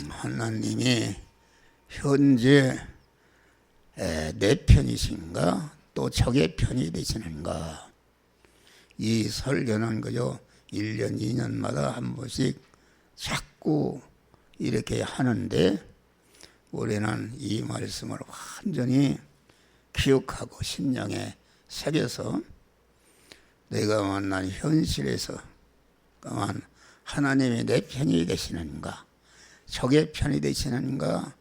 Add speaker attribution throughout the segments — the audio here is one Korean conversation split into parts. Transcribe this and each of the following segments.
Speaker 1: 하나님이 현재 내 편이신가 또 적의 편이 되시는가. 이 설교는 그저 1년 2년마다 한 번씩 자꾸 이렇게 하는데 우리는 이 말씀을 완전히 기억하고 심령에 새겨서 내가 만난 현실에서 하나님이 내 편이 되시는가 적의 편이 되시는가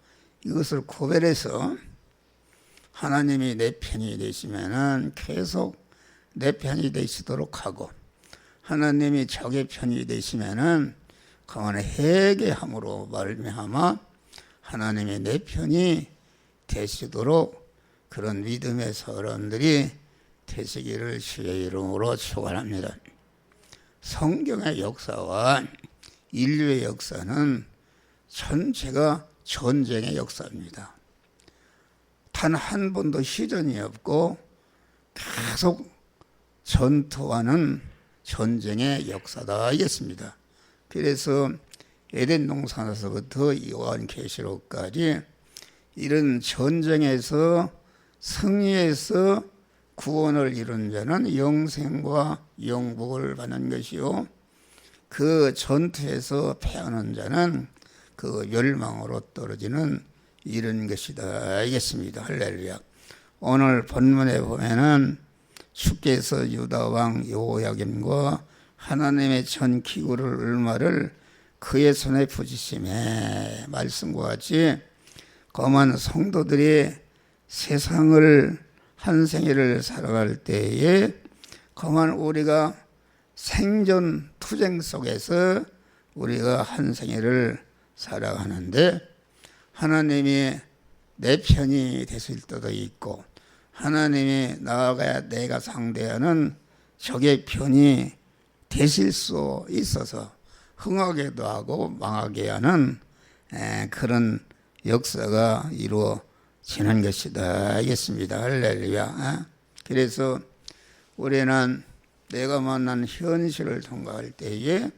Speaker 1: 이것을 구별해서 하나님이 내 편이 되시면은 계속 내 편이 되시도록 하고 하나님이 적의 편이 되시면은 그만의 회개함으로 말미암아 하나님이 내 편이 되시도록 그런 믿음의 사람들이 되시기를 주의 이름으로 축원합니다. 성경의 역사와 인류의 역사는 전체가 전쟁의 역사입니다. 단 한 번도 휴전이 없고 계속 전투하는 전쟁의 역사다 하겠습니다. 그래서 에덴 동산에서부터 요한계시록까지 이런 전쟁에서 승리해서 구원을 이룬 자는 영생과 영복을 받는 것이요 그 전투에서 패하는 자는 그 멸망으로 떨어지는 이런 것이다 알겠습니다. 할렐루야. 오늘 본문에 보면은 주께서 유다 왕 여호야김과 하나님의 전 기구를 얼마를 그의 손에 부지심에 말씀과 같이 거만 성도들이 세상을 한 생애를 살아갈 때에 거만 우리가 생존 투쟁 속에서 우리가 한 생애를 살아가는데 하나님이 내 편이 되실 때도 있고 하나님이 나아가야 내가 상대하는 적의 편이 되실 수 있어서 흥하게도 하고 망하게 하는 그런 역사가 이루어지는 것이다 알겠습니다. 할렐루야. 그래서 우리는 내가 만난 현실을 통과할 때에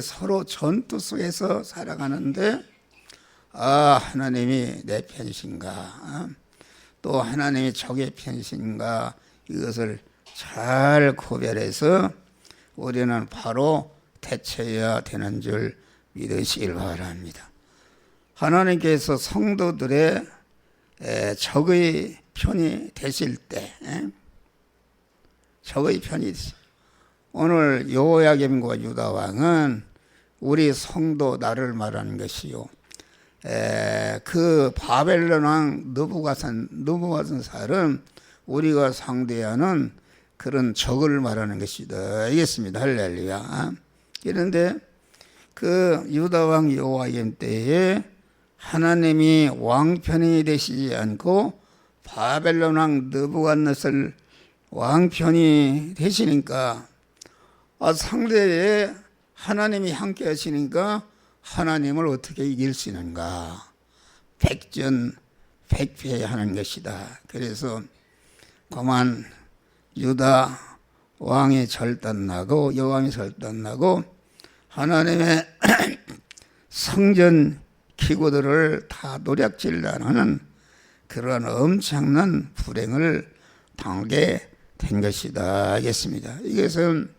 Speaker 1: 서로 전투 속에서 살아가는데 하나님이 내 편이신가 또 하나님이 적의 편이신가 이것을 잘 구별해서 우리는 바로 대처해야 되는 줄 믿으시길 바랍니다. 하나님께서 성도들의 적의 편이 되실 때 적의 편이 오늘 여호야김과 유다 왕은 우리 성도 나를 말하는 것이요 그 바벨론 왕 느부갓네살은 우리가 상대하는 그런 적을 말하는 것이다 알겠습니다. 할렐루야. 그런데 그 유다 왕 여호야김 때에 하나님이 왕편이 되시지 않고 바벨론 왕 느부갓네살 왕편이 되시니까 상대에 하나님이 함께 하시니까 하나님을 어떻게 이길 수 있는가 백전백패하는 것이다. 그래서 그만 유다 왕이 절단나고 여왕이 절단나고 하나님의 성전 기구들을 다 노략질라는 그러한 엄청난 불행을 당하게 된 것이다 하겠습니다. 이것은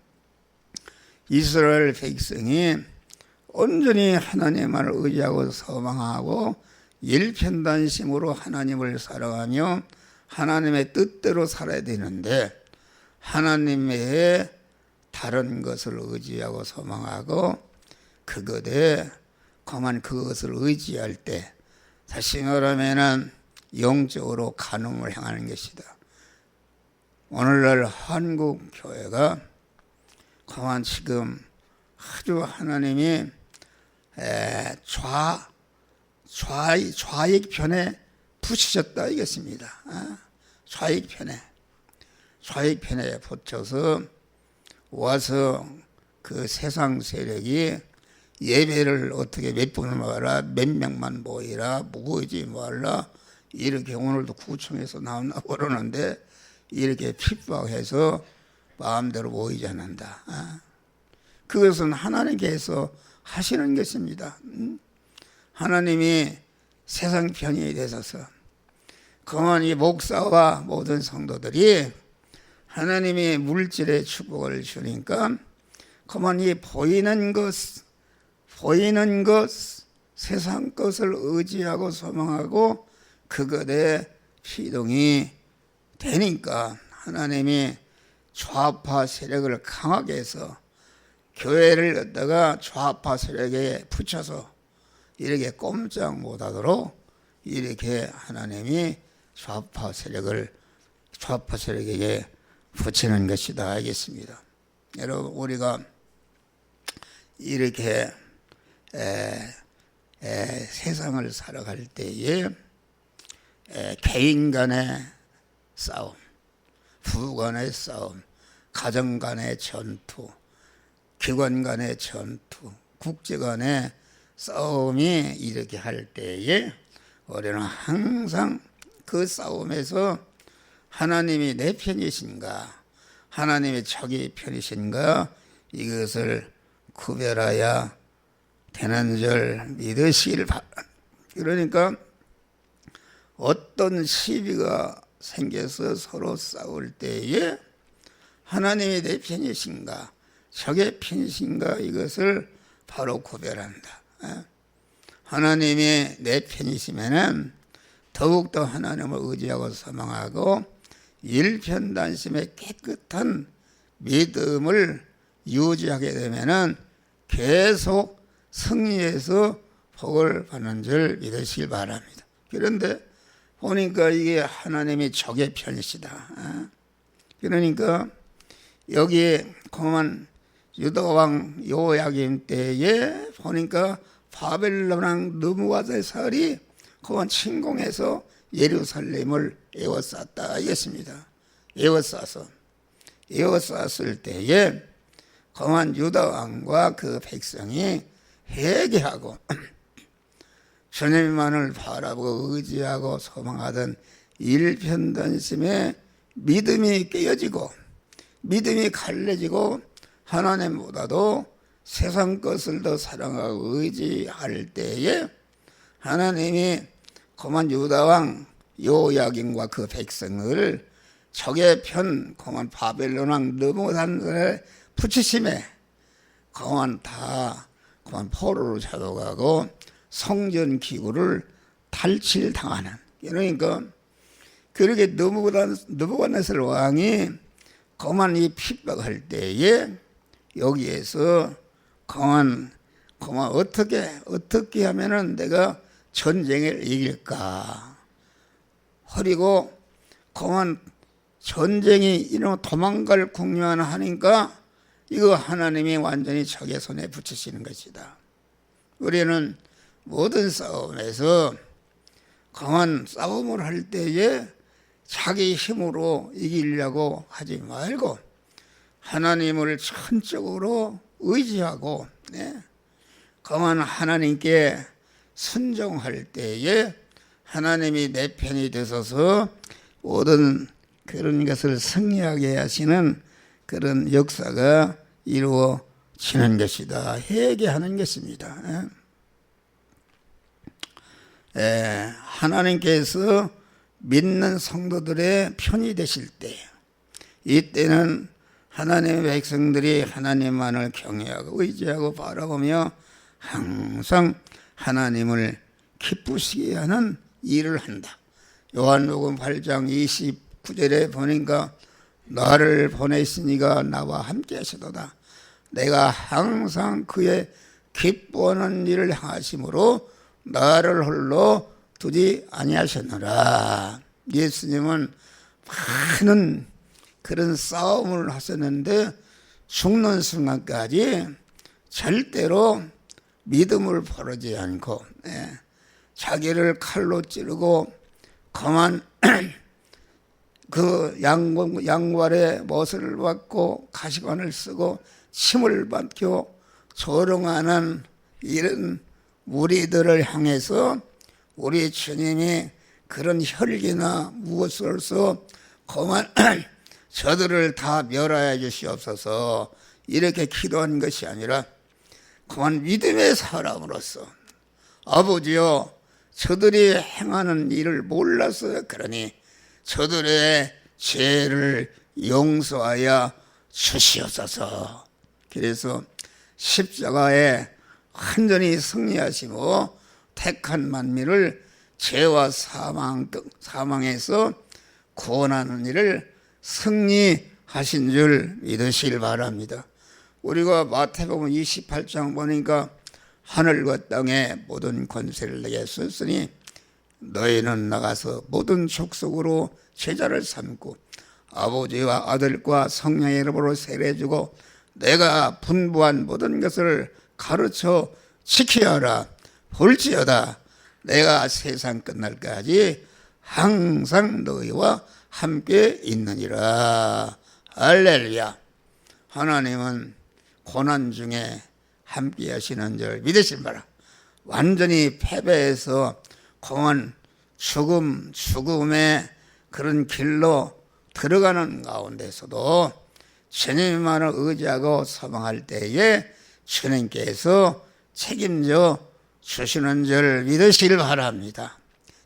Speaker 1: 이스라엘 백성이 온전히 하나님을 의지하고 소망하고 일편단심으로 하나님을 사랑하며 하나님의 뜻대로 살아야 되는데 하나님 외에 다른 것을 의지하고 소망하고 그것에 그만 그것을 의지할 때 다시 말하면 영적으로 간음을 향하는 것이다. 오늘날 한국 교회가 그만 지금 아주 하나님이 좌익편에 붙이셨다 이겠습니다. 좌익편에 붙여서 와서 그 세상 세력이 예배를 어떻게 몇 분을 모아라 몇 명만 모이라 모이지 말라 이렇게 오늘도 구청에서 나온다고 그러는데 이렇게 핍박해서 마음대로 모이지 않는다. 그것은 하나님께서 하시는 것입니다. 하나님이 세상 편이 되셔서 그만 이 목사와 모든 성도들이 하나님이 물질의 축복을 주니까 그만 이 보이는 것 세상 것을 의지하고 소망하고 그것에 피동이 되니까 하나님이 좌파 세력을 강하게 해서 교회를 갖다가 좌파 세력에 붙여서 이렇게 꼼짝 못하도록 이렇게 하나님이 좌파 세력에게 붙이는 것이다 알겠습니다. 여러분 우리가 이렇게 세상을 살아갈 때에 개인 간의 싸움, 부부 간의 싸움, 가정 간의 전투, 기관 간의 전투, 국제 간의 싸움이 이렇게 할 때에 우리는 항상 그 싸움에서 하나님이 내 편이신가, 하나님의 적이 편이신가 이것을 구별해야 되는 줄 믿으시길 바랍니다. 그러니까 어떤 시비가 생겨서 서로 싸울 때에 하나님이 내 편이신가 적의 편이신가 이것을 바로 구별한다. 하나님이 내 편이시면은 더욱더 하나님을 의지하고 소망하고 일편단심의 깨끗한 믿음을 유지하게 되면은 계속 승리해서 복을 받는 줄 믿으시길 바랍니다. 그런데 보니까 이게 하나님이 적의 편이시다. 그러니까 여기에 그만 유다왕 요야김 때에 보니까 바벨론 왕 느부갓네살이 그만 침공해서 예루살렘을 에워쌌다 하겠습니다. 에워쌌을 때에 그만 유다왕과 그 백성이 회개하고 주님만을 바라보고 의지하고 소망하던 일편단심에 믿음이 깨어지고 믿음이 갈라지고 하나님보다도 세상 것을 더 사랑하고 의지할 때에 하나님이 그만 유다왕 요야김과 그 백성을 적의 편 그만 바벨론 왕 느부갓네살에 붙이심에 그만 포로로 잡아가고 성전 기구를 탈취당하는 그러니까 그렇게 느부갓네살 왕이 그만 이 핍박할 때에 여기에서 그만 어떻게 하면은 내가 전쟁을 이길까? 그리고 그만 전쟁이 이런 도망갈 국면을 하니까 이거 하나님이 완전히 적의 손에 붙이시는 것이다. 우리는 모든 싸움에서 강한 싸움을 할 때에 자기 힘으로 이기려고 하지 말고 하나님을 전적으로 의지하고 강한 하나님께 순종할 때에 하나님이 내 편이 되셔서 모든 그런 것을 승리하게 하시는 그런 역사가 이루어지는 것이다. 회개하는 것입니다. 하나님께서 믿는 성도들의 편이 되실 때 이때는 하나님의 백성들이 하나님만을 경외하고 의지하고 바라보며 항상 하나님을 기쁘시게 하는 일을 한다. 요한복음 8장 29절에 보니까 나를 보내시니가 나와 함께 하시도다. 내가 항상 그의 기뻐하는 일을 행하심으로 나를 홀로 두지 아니하셨노라. 예수님은 많은 그런 싸움을 하셨는데 죽는 순간까지 절대로 믿음을 버리지 않고 자기를 칼로 찌르고 그만 그 양발에 못을 받고 가시관을 쓰고 침을 받고 조롱하는 이런 무리들을 향해서 우리 주님이 그런 혈기나 무엇으로서 그만 저들을 다 멸하여 주시옵소서 이렇게 기도한 것이 아니라 그만 믿음의 사람으로서 아버지여 저들이 행하는 일을 몰라서 그러니 저들의 죄를 용서하여 주시옵소서. 그래서 십자가에 완전히 승리하시고 택한 만민을 죄와 사망에서 구원하는 일을 승리하신 줄 믿으시길 바랍니다. 우리가 마태복음 28장 보니까 하늘과 땅의 모든 권세를 내게 줬으니 너희는 나가서 모든 족속으로 제자를 삼고 아버지와 아들과 성령의 이름으로 세례주고 내가 분부한 모든 것을 가르쳐 지켜야 하라. 볼지어다 내가 세상 끝날까지 항상 너희와 함께 있느니라. 할렐루야. 하나님은 고난 중에 함께 하시는 줄 믿으실 바라. 완전히 패배해서 공한 죽음의 그런 길로 들어가는 가운데서도 주님만을 의지하고 소망할 때에 주님께서 책임져 주시는 줄 믿으시길 바랍니다.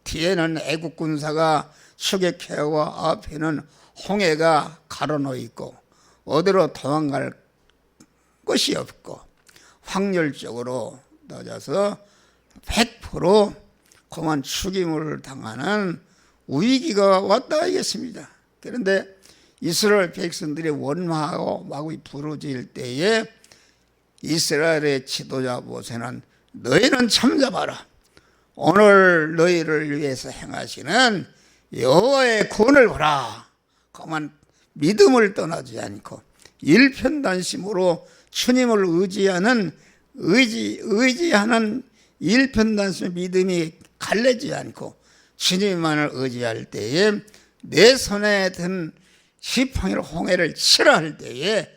Speaker 1: 뒤에는 애국 군사가 추격해오고 앞에는 홍해가 가로놓여 있고 어디로 도망갈 것이 없고 확률적으로 낮아서 100% 그만 죽임을 당하는 위기가 왔다 하겠습니다. 그런데 이스라엘 백성들이 원망하고 마구 부르짖을 때에 이스라엘의 지도자 모세는 너희는 잠잠하라. 오늘 너희를 위해서 행하시는 여호와의 구원을 보라. 그만 믿음을 떠나지 않고 일편단심으로 주님을 의지하는 일편단심의 믿음이 갈래지 않고 주님만을 의지할 때에 내 손에 든 지팡이로 홍해를 치라 할 때에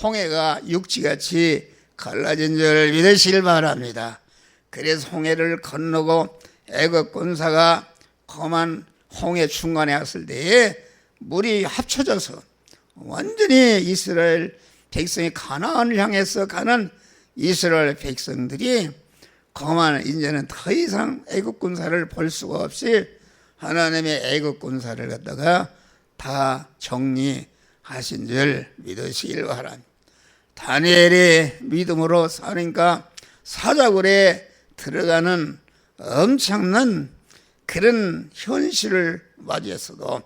Speaker 1: 홍해가 육지같이 갈라진 줄 믿으시길 바랍니다. 그래서 홍해를 건너고 애굽 군사가 험한 홍해 중간에 왔을 때에 물이 합쳐져서 완전히 이스라엘 백성이 가나안을 향해서 가는 이스라엘 백성들이 그만 이제는 더 이상 애굽 군사를 볼 수가 없이 하나님의 애굽 군사를 갖다가 다 정리하신 줄 믿으시길 바랍니다. 다니엘이 믿음으로 사니까 사자굴에 들어가는 엄청난 그런 현실을 맞이했어도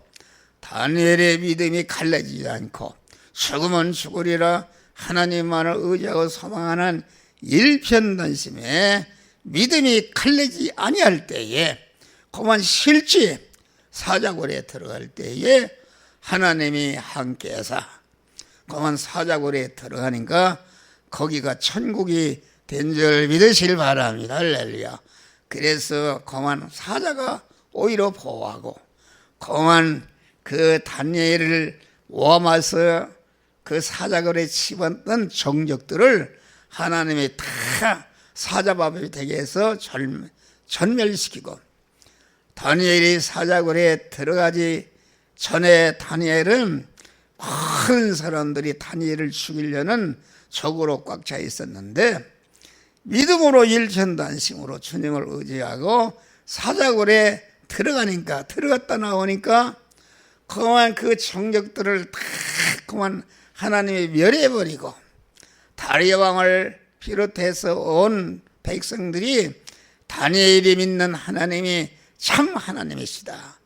Speaker 1: 다니엘의 믿음이 갈라지지 않고 죽으면 죽으리라 하나님만을 의지하고 소망하는 일편단심에 믿음이 갈라지지 아니할 때에 그만 실제 사자굴에 들어갈 때에 하나님이 함께해서 그만 사자굴에 들어가니까 거기가 천국이 된 줄 믿으시길 바랍니다. 할렐루야. 그래서 그만 사자가 오히려 보호하고 그만 그 다니엘을 모함해서 그 사자굴에 집었던 정적들을 하나님이 다 사자밥이 되게 해서 전멸시키고 다니엘이 사자굴에 들어가지 전에 다니엘은 많은 사람들이 다니엘을 죽이려는 적으로 꽉 차 있었는데 믿음으로 일천단심으로 주님을 의지하고 사자굴에 들어갔다 나오니까 그만 그 정적들을 다 그만 하나님이 멸해버리고 다리아 왕을 비롯해서 온 백성들이 다니엘이 믿는 하나님이 참 하나님이시다.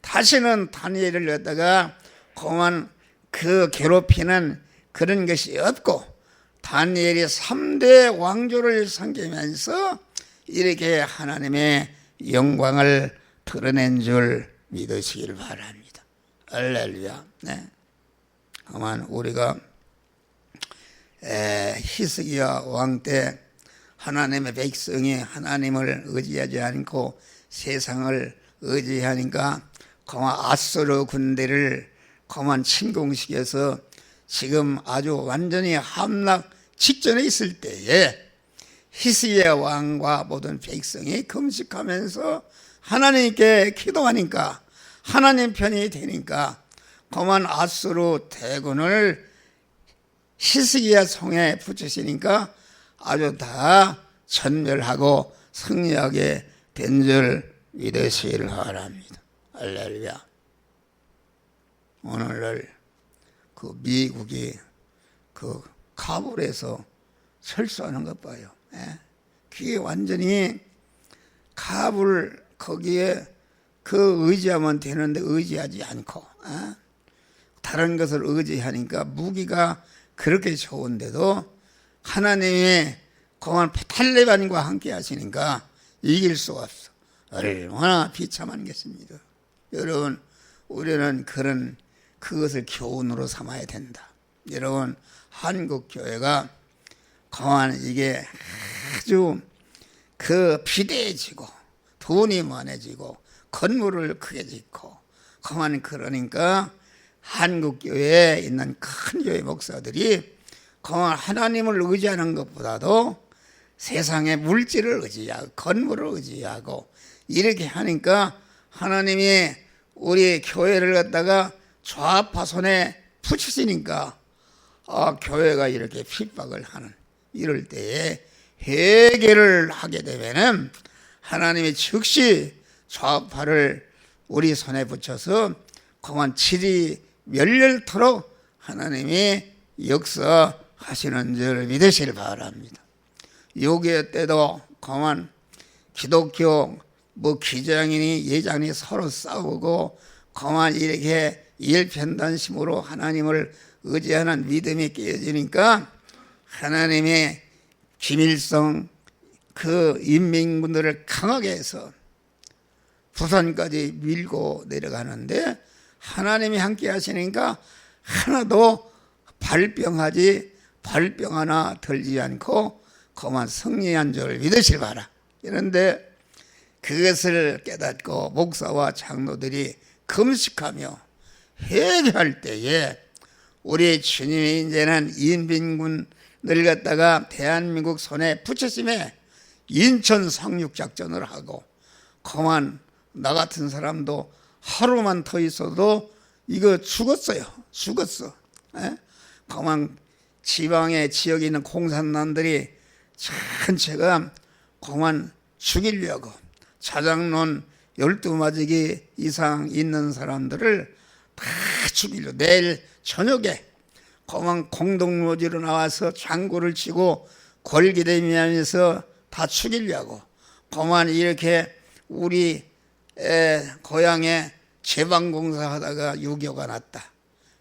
Speaker 1: 다시는 다니엘을 갖다가 그만 그 괴롭히는 그런 것이 없고 다니엘이 3대 왕조를 섬기면서 이렇게 하나님의 영광을 드러낸 줄 믿으시길 바랍니다. 할렐루야. 네. 그만 우리가 히스기야 왕 때 하나님의 백성이 하나님을 의지하지 않고 세상을 의지하니까 그만 아수르 군대를 그만 침공시켜서 지금 아주 완전히 함락 직전에 있을 때에 히스기야 왕과 모든 백성이 금식하면서 하나님께 기도하니까 하나님 편이 되니까 그만 아수르 대군을 히스기야 성에 붙이시니까 아주 다 전멸하고 승리하게 된 줄 믿으시기를 바랍니다. 할렐루야. 오늘날 그 미국이 그 카불에서 철수하는 것 봐요. 그게 완전히 카불 거기에 그 의지하면 되는데 의지하지 않고 다른 것을 의지하니까 무기가 그렇게 좋은데도 하나님의 공안 탈레반과 함께 하시니까 이길 수가 없어. 얼마나 비참한 것입니다. 여러분, 우리는 그것을 교훈으로 삼아야 된다. 여러분, 한국 교회가 공안 이게 아주 비대해지고 돈이 많아지고 건물을 크게 짓고 공안 그러니까 한국 교회에 있는 큰 교회 목사들이 공안 하나님을 의지하는 것보다도 세상의 물질을 의지하고 건물을 의지하고 이렇게 하니까 하나님이 우리 교회를 갖다가 좌파 손에 붙이시니까 교회가 이렇게 핍박을 하는 이럴 때에 회개를 하게 되면은 하나님이 즉시 좌파를 우리 손에 붙여서 그만 질이 멸렬토록 하나님이 역사하시는 줄 믿으시길 바랍니다. 6.25 때도 그만 기독교 기장이니 예장이 서로 싸우고 그만 이렇게 일편단심으로 하나님을 의지하는 믿음이 깨어지니까 하나님의 김일성 그 인민군들을 강하게 해서 부산까지 밀고 내려가는데 하나님이 함께 하시니까 하나도 발병 하나 들지 않고 그만 승리한 줄 믿으실 바라. 그런데 그것을 깨닫고 목사와 장로들이 금식하며 회개할 때에 우리 주님이 이제는 인민군을 갖다가 대한민국 손에 붙이심에 인천 상륙작전을 하고 그만 나 같은 사람도 하루만 더 있어도 이거 죽었어. 그만 지방의 지역에 있는 공산당들이 전체가 그만 죽이려고 자장론 12마지기 이상 있는 사람들을 다 죽이려고 내일 저녁에 그만 공동묘지로 나와서 장구를 치고 걸기대미하면서 다 죽이려고 그만 이렇게 우리 고향에 제방공사 하다가 6.25가 났다.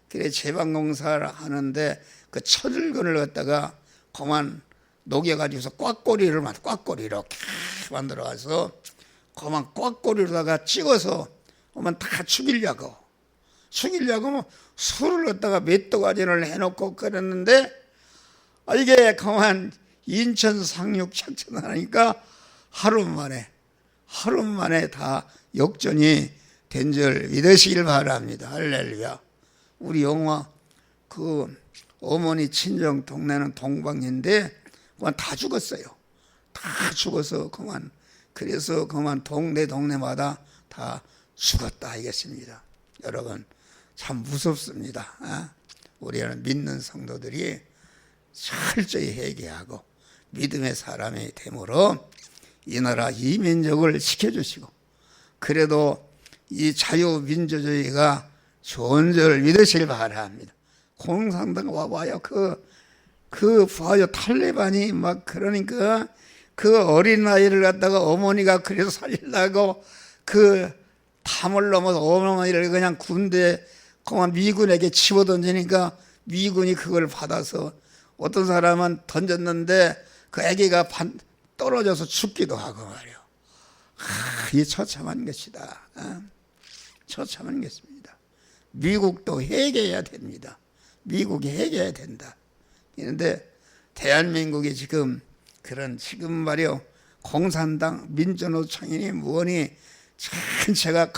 Speaker 1: 그래 제방공사를 하는데 그 철근을 갖다가 그만 녹여가지고서 꽉꼬리로 만들어가서 그만 꽉꼬리로다가 찍어서 그만 다 죽이려고 술을 갖다가 몇 도가지를 해놓고 그랬는데 이게 그만 인천 상륙 작전하니까 하루 만에 다 역전이 된 줄 믿으시길 바랍니다. 할렐루야. 우리 영화 그 어머니 친정 동네는 동방인데 그만 다 죽었어요. 다 죽어서 그만 그래서 그만 동네마다 다 죽었다 하겠습니다. 여러분 참 무섭습니다. 우리는 믿는 성도들이 철저히 회개하고 믿음의 사람이 되므로 이 나라 이 민족을 지켜주시고 그래도 이 자유민주주의가 좋은 줄 믿으시길 바랍니다. 공산당 와봐요. 봐요. 탈레반이 막 그러니까 그 어린 아이를 갖다가 어머니가 그래서 살리려고 그 담을 넘어서 어머니를 그냥 군대 그만 미군에게 집어던지니까 미군이 그걸 받아서 어떤 사람은 던졌는데 그 아기가 떨어져서 죽기도 하고 말이요. 이 처참한 것이다. 처참한 것입니다. 미국도 회개해야 됩니다. 미국이 회개해야 된다. 그런데 대한민국이 지금 말이요. 공산당 민주노총이니 뭐니 전체가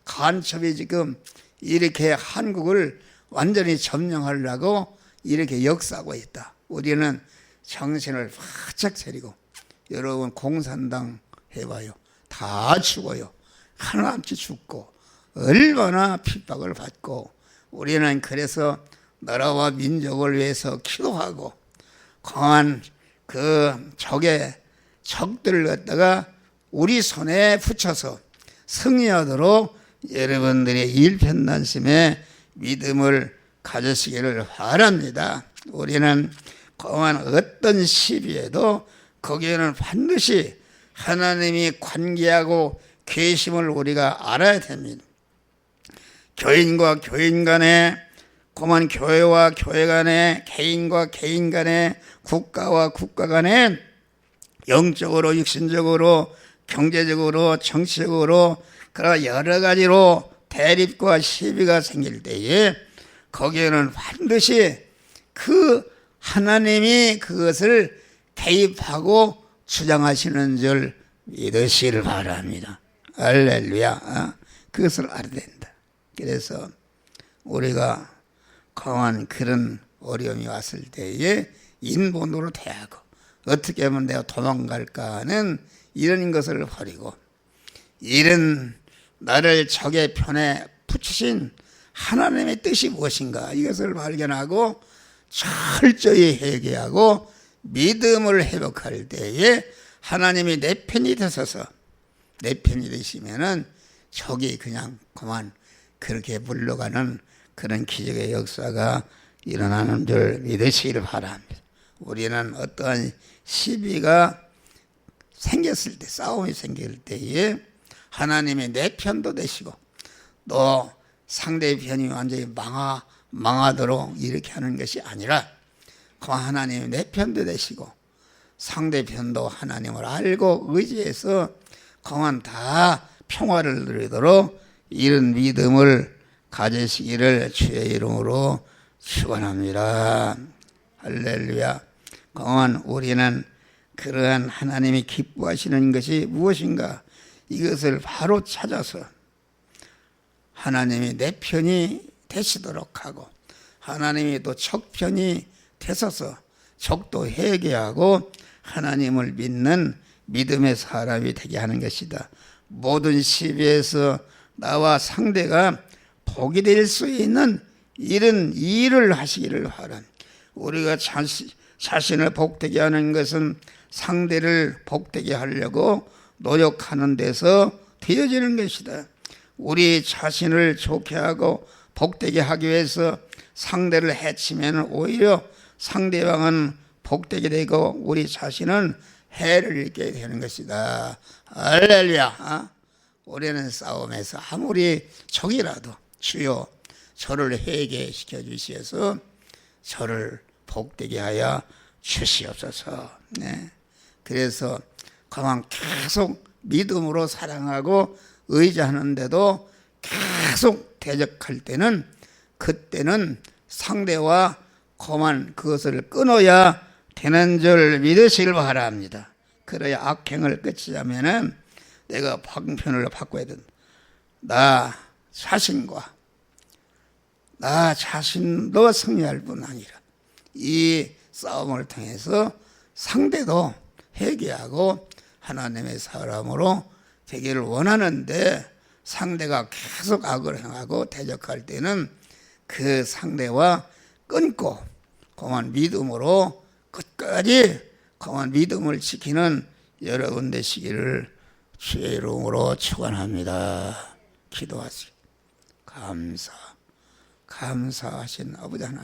Speaker 1: 간첩이 지금 이렇게 한국을 완전히 점령하려고 이렇게 역사하고 있다. 우리는 정신을 바짝 차리고 여러분 공산당 해봐요. 다 죽어요. 하나같이 죽고 얼마나 핍박을 받고 우리는 그래서 나라와 민족을 위해서 기도하고 강한 그 적의 적들을 갖다가 우리 손에 붙여서 승리하도록 여러분들의 일편단심에 믿음을 가지시기를 바랍니다. 우리는 그만 어떤 시비에도 거기에는 반드시 하나님이 관계하고 계심을 우리가 알아야 됩니다. 교인과 교인 간에, 그만 교회와 교회 간에, 개인과 개인 간에, 국가와 국가 간에 영적으로, 육신적으로, 경제적으로, 정치적으로 그런 여러 가지로 대립과 시비가 생길 때에 거기에는 반드시 그 하나님이 그것을 개입하고 주장하시는 줄 믿으시기를 바랍니다. 할렐루야. 그것을 알아야 된다. 그래서 우리가 강한 그런 어려움이 왔을 때에 인본으로 대하고 어떻게 하면 내가 도망갈까 하는 이런 것을 버리고 이런 나를 적의 편에 붙이신 하나님의 뜻이 무엇인가 이것을 발견하고 철저히 회개하고 믿음을 회복할 때에 하나님이 내 편이 되셔서 내 편이 되시면은 적이 그냥 그만 그렇게 물러가는 그런 기적의 역사가 일어나는 줄 믿으시기를 바랍니다. 우리는 어떠한 시비가 생겼을 때, 싸움이 생길 때에 하나님이 내 편도 되시고 또 상대편이 완전히 망하도록 이렇게 하는 것이 아니라 하나님이 내 편도 되시고 상대편도 하나님을 알고 의지해서 그만 다 평화를 누리도록 이런 믿음을 가지시기를 주의 이름으로 축원합니다. 할렐루야. 그만 우리는 그러한 하나님이 기뻐하시는 것이 무엇인가 이것을 바로 찾아서 하나님이 내 편이 되시도록 하고 하나님이 또 적편이 되셔서 적도 회개하고 하나님을 믿는 믿음의 사람이 되게 하는 것이다. 모든 시비에서 나와 상대가 복이 될 수 있는 이런 일을 하시기를 바랍니다. 우리가 자신을 복되게 하는 것은 상대를 복되게 하려고 노력하는 데서 되어지는 것이다. 우리 자신을 좋게 하고 복되게 하기 위해서 상대를 해치면 오히려 상대방은 복되게 되고 우리 자신은 해를 입게 되는 것이다. 할렐루야. 우리는 싸움에서 아무리 적이라도 주여 저를 회개시켜 주시어서 저를 복되게 하여 주시옵소서. 네. 그래서 그만 계속 믿음으로 사랑하고 의지하는데도 계속 대적할 때는 그때는 상대와 그만 그것을 끊어야 되는 줄 믿으시길 바랍니다. 그래야 악행을 끝이자면은 내가 방편을 바꿔야 된다. 나 자신도 승리할 뿐 아니라 이 싸움을 통해서 상대도 회개하고 하나님의 사람으로 되기를 원하는데 상대가 계속 악을 행하고 대적할 때는 그 상대와 끊고 그만 믿음으로 끝까지 그만 믿음을 지키는 여러분 되시기를 주의 이름으로 축원합니다. 기도하시기 감사하신 아버지 하나님